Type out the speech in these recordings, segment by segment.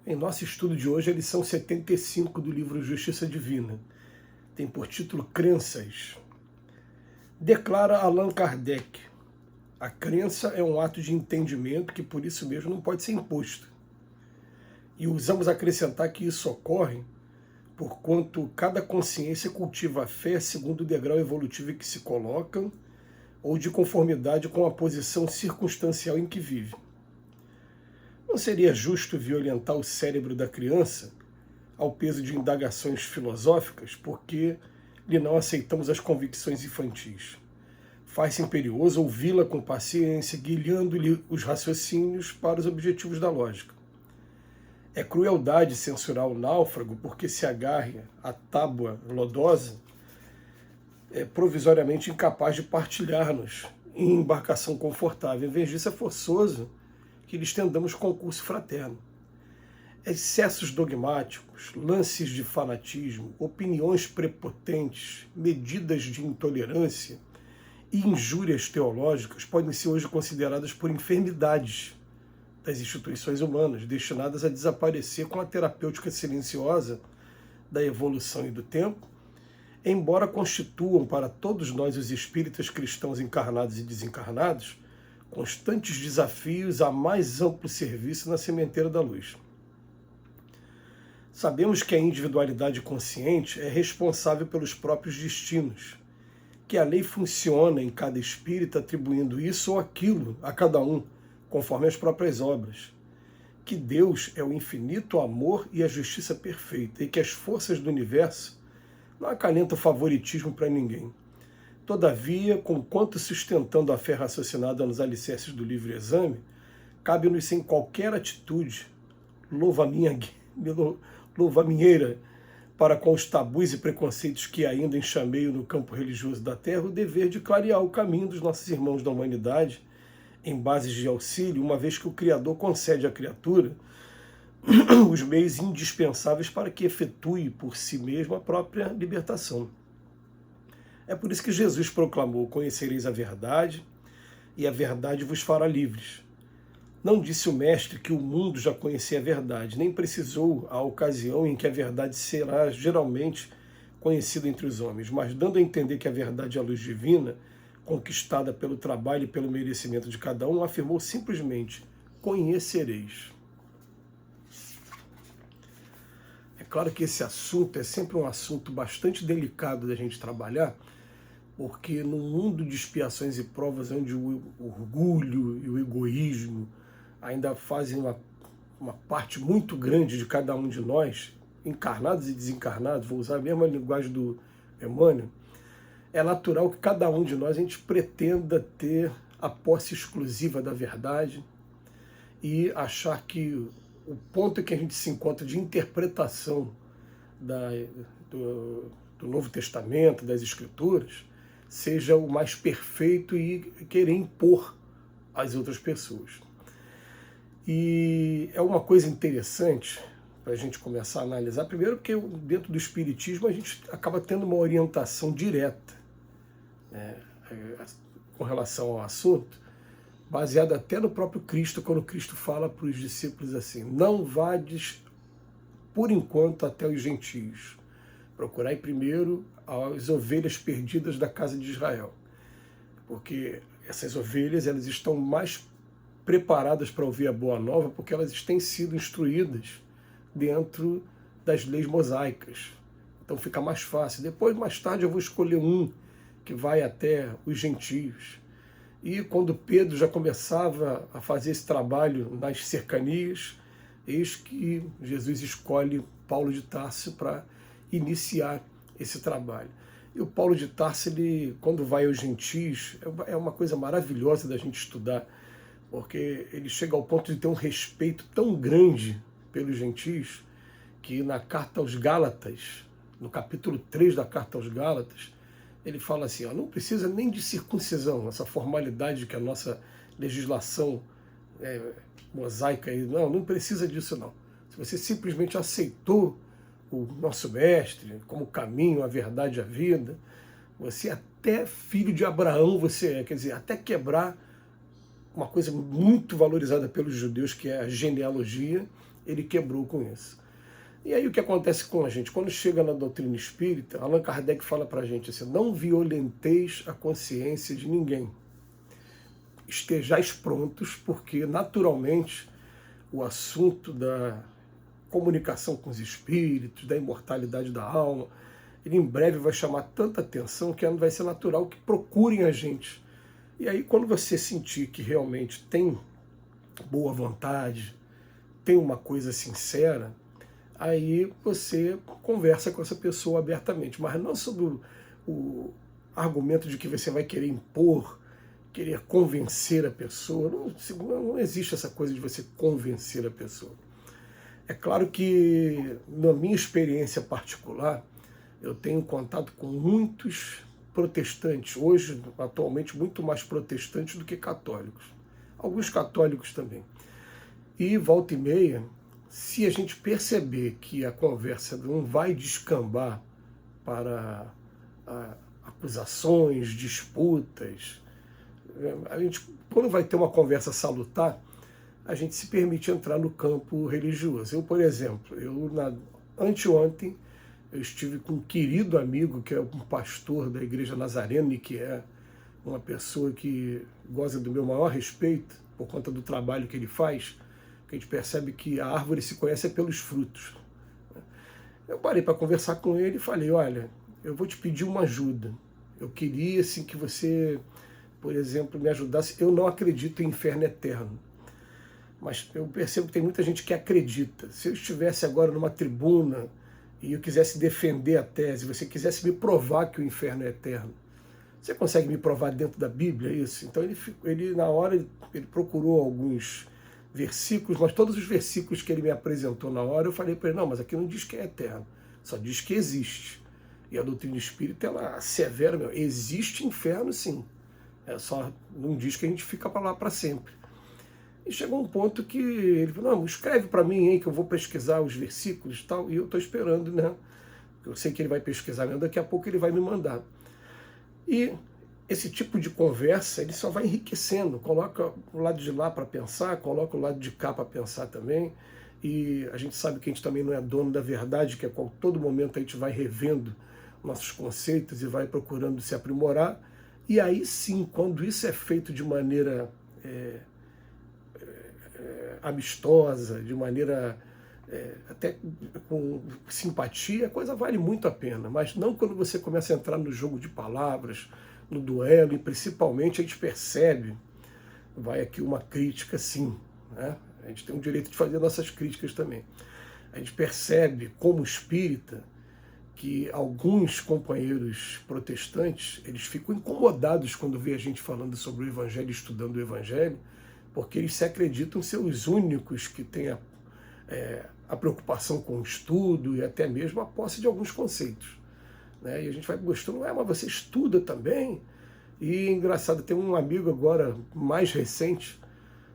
Em nosso estudo de hoje, a lição 75 do livro Justiça Divina. Tem por título Crenças. Declara Allan Kardec: a crença é um ato de entendimento que por isso mesmo não pode ser imposto. E ousamos acrescentar que isso ocorre porquanto cada consciência cultiva a fé segundo o degrau evolutivo em que se coloca ou de conformidade com a posição circunstancial em que vive. Não seria justo violentar o cérebro da criança ao peso de indagações filosóficas, porque lhe não aceitamos as convicções infantis. Faz-se imperioso ouvi-la com paciência, guiando-lhe os raciocínios para os objetivos da lógica. É crueldade censurar o náufrago porque se agarre à tábua lodosa, provisoriamente incapaz de partilhar-nos em embarcação confortável. Em vez disso, é forçoso que lhe estendamos concurso fraterno. Excessos dogmáticos, lances de fanatismo, opiniões prepotentes, medidas de intolerância e injúrias teológicas podem ser hoje consideradas por enfermidades das instituições humanas, destinadas a desaparecer com a terapêutica silenciosa da evolução e do tempo, embora constituam para todos nós, os espíritas cristãos encarnados e desencarnados, constantes desafios a mais amplo serviço na sementeira da luz. Sabemos que a individualidade consciente é responsável pelos próprios destinos, que a lei funciona em cada espírito atribuindo isso ou aquilo a cada um, conforme as próprias obras, que Deus é o infinito amor e a justiça perfeita, e que as forças do universo não acalentam favoritismo para ninguém. Todavia, conquanto sustentando a fé raciocinada nos alicerces do livre exame, cabe-nos sem qualquer atitude, louva-minheira, para com os tabus e preconceitos que ainda enxameiam no campo religioso da terra, o dever de clarear o caminho dos nossos irmãos da humanidade, em bases de auxílio, uma vez que o Criador concede à criatura os meios indispensáveis para que efetue por si mesmo a própria libertação. É por isso que Jesus proclamou: conhecereis a verdade, e a verdade vos fará livres. Não disse o Mestre que o mundo já conhecia a verdade, nem precisou a ocasião em que a verdade será geralmente conhecida entre os homens, mas dando a entender que a verdade é a luz divina, conquistada pelo trabalho e pelo merecimento de cada um, afirmou simplesmente: conhecereis. É claro que esse assunto é sempre um assunto bastante delicado da gente trabalhar, porque no mundo de expiações e provas, onde o orgulho e o egoísmo ainda fazem uma parte muito grande de cada um de nós, encarnados e desencarnados, vou usar a mesma linguagem do Emmanuel, é natural que cada um de nós a gente pretenda ter a posse exclusiva da verdade e achar que o ponto em que a gente se encontra de interpretação do Novo Testamento, das Escrituras, seja o mais perfeito e querer impor às outras pessoas. E é uma coisa interessante para a gente começar a analisar, primeiro porque dentro do Espiritismo a gente acaba tendo uma orientação direta, né, com relação ao assunto, baseada até no próprio Cristo, quando Cristo fala para os discípulos assim: não vades por enquanto até os gentios, procurai primeiro as ovelhas perdidas da casa de Israel, porque essas ovelhas elas estão mais preparadas para ouvir a boa nova, porque elas têm sido instruídas dentro das leis mosaicas. Então fica mais fácil. Depois, mais tarde, eu vou escolher um que vai até os gentios. E quando Pedro já começava a fazer esse trabalho nas cercanias, eis que Jesus escolhe Paulo de Tarso para iniciar esse trabalho. E o Paulo de Tarso, ele, quando vai aos gentios, é uma coisa maravilhosa da gente estudar, porque ele chega ao ponto de ter um respeito tão grande pelos gentios, que na carta aos Gálatas, no capítulo 3 da carta aos Gálatas, ele fala assim: ó, não precisa nem de circuncisão, essa formalidade que a nossa legislação mosaica, não precisa disso não. Se você simplesmente aceitou o nosso mestre como caminho, a verdade e a vida, você até filho de Abraão você é, quer dizer, até quebrar uma coisa muito valorizada pelos judeus, que é a genealogia, ele quebrou com isso. E aí o que acontece com a gente? Quando chega na doutrina espírita, Allan Kardec fala para a gente assim, não violenteis a consciência de ninguém. Estejais prontos, porque naturalmente o assunto da comunicação com os espíritos, da imortalidade da alma, ele em breve vai chamar tanta atenção que vai ser natural que procurem a gente. E aí quando você sentir que realmente tem boa vontade, tem uma coisa sincera, aí você conversa com essa pessoa abertamente, mas não sobre o argumento de que você vai querer impor, querer convencer a pessoa. Não existe essa coisa de você convencer a pessoa. É claro que, na minha experiência particular, eu tenho contato com muitos protestantes, hoje, atualmente, muito mais protestantes do que católicos. Alguns católicos também. E volta e meia, se a gente perceber que a conversa não vai descambar para acusações, disputas, a gente, quando vai ter uma conversa salutar, a gente se permite entrar no campo religioso. Eu, por exemplo, anteontem, eu estive com um querido amigo, que é um pastor da Igreja Nazarene, que é uma pessoa que goza do meu maior respeito, por conta do trabalho que ele faz, que a gente percebe que a árvore se conhece pelos frutos. Eu parei para conversar com ele e falei, olha, eu vou te pedir uma ajuda. Eu queria assim, que você, por exemplo, me ajudasse. Eu não acredito em inferno eterno, mas eu percebo que tem muita gente que acredita. Se eu estivesse agora numa tribuna e eu quisesse defender a tese, você quisesse me provar que o inferno é eterno, você consegue me provar dentro da Bíblia isso? Então ele na hora, ele procurou alguns versículos, mas todos os versículos que ele me apresentou na hora, eu falei para ele, não, mas aqui não diz que é eterno, só diz que existe. E a doutrina espírita, ela assevera, existe inferno sim, só não diz que a gente fica para lá para sempre. E chegou um ponto que ele falou, não, escreve para mim, hein, que eu vou pesquisar os versículos e tal, e eu estou esperando, né? Eu sei que ele vai pesquisar, né? Daqui a pouco ele vai me mandar. E esse tipo de conversa, ele só vai enriquecendo, coloca o lado de lá para pensar, coloca o lado de cá para pensar também, e a gente sabe que a gente também não é dono da verdade, que a todo momento a gente vai revendo nossos conceitos e vai procurando se aprimorar, e aí sim, quando isso é feito de maneira amistosa, de maneira até com simpatia, a coisa vale muito a pena, mas não quando você começa a entrar no jogo de palavras, no duelo, e principalmente a gente percebe, vai aqui uma crítica sim, né? A gente tem o direito de fazer nossas críticas também. A gente percebe, como espírita, que alguns companheiros protestantes, eles ficam incomodados quando vê a gente falando sobre o Evangelho, estudando o Evangelho, porque eles se acreditam ser os únicos que têm a preocupação com o estudo e até mesmo a posse de alguns conceitos. Né? E a gente vai gostando, mas você estuda também? E engraçado, tem um amigo agora, mais recente,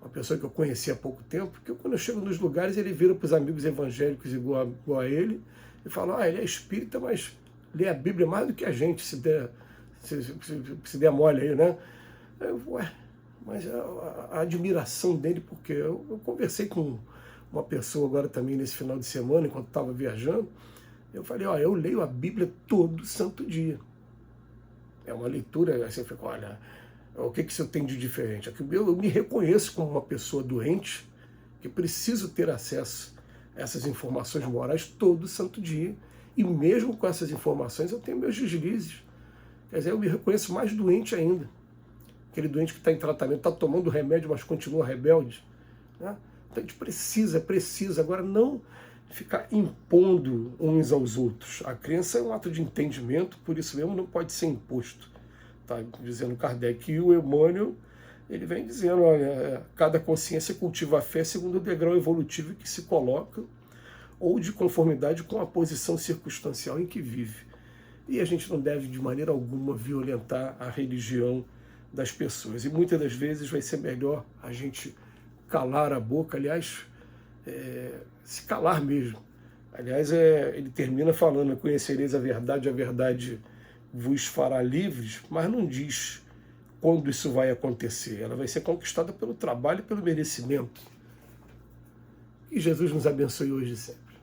uma pessoa que eu conheci há pouco tempo, que quando eu chego nos lugares, ele vira para os amigos evangélicos igual a ele, e fala, ele é espírita, mas lê a Bíblia mais do que a gente, se der mole aí, né? Mas a admiração dele, porque eu conversei com uma pessoa agora também nesse final de semana, enquanto estava viajando, eu falei, eu leio a Bíblia todo santo dia. É uma leitura, aí você fica, olha, o que isso tem de diferente? Eu me reconheço como uma pessoa doente, que preciso ter acesso a essas informações morais todo santo dia, e mesmo com essas informações eu tenho meus deslizes. Quer dizer, eu me reconheço mais doente ainda. Aquele doente que está em tratamento, está tomando remédio, mas continua rebelde. Né? Então a gente precisa. Agora não ficar impondo uns aos outros. A crença é um ato de entendimento, por isso mesmo não pode ser imposto. Está dizendo Kardec. E o Emmanuel, ele vem dizendo, olha, cada consciência cultiva a fé segundo o degrau evolutivo que se coloca ou de conformidade com a posição circunstancial em que vive. E a gente não deve, de maneira alguma, violentar a religião das pessoas. E muitas das vezes vai ser melhor a gente calar a boca, aliás, se calar mesmo. Aliás, ele termina falando, conhecereis a verdade vos fará livres, mas não diz quando isso vai acontecer. Ela vai ser conquistada pelo trabalho e pelo merecimento. Que Jesus nos abençoe hoje e sempre.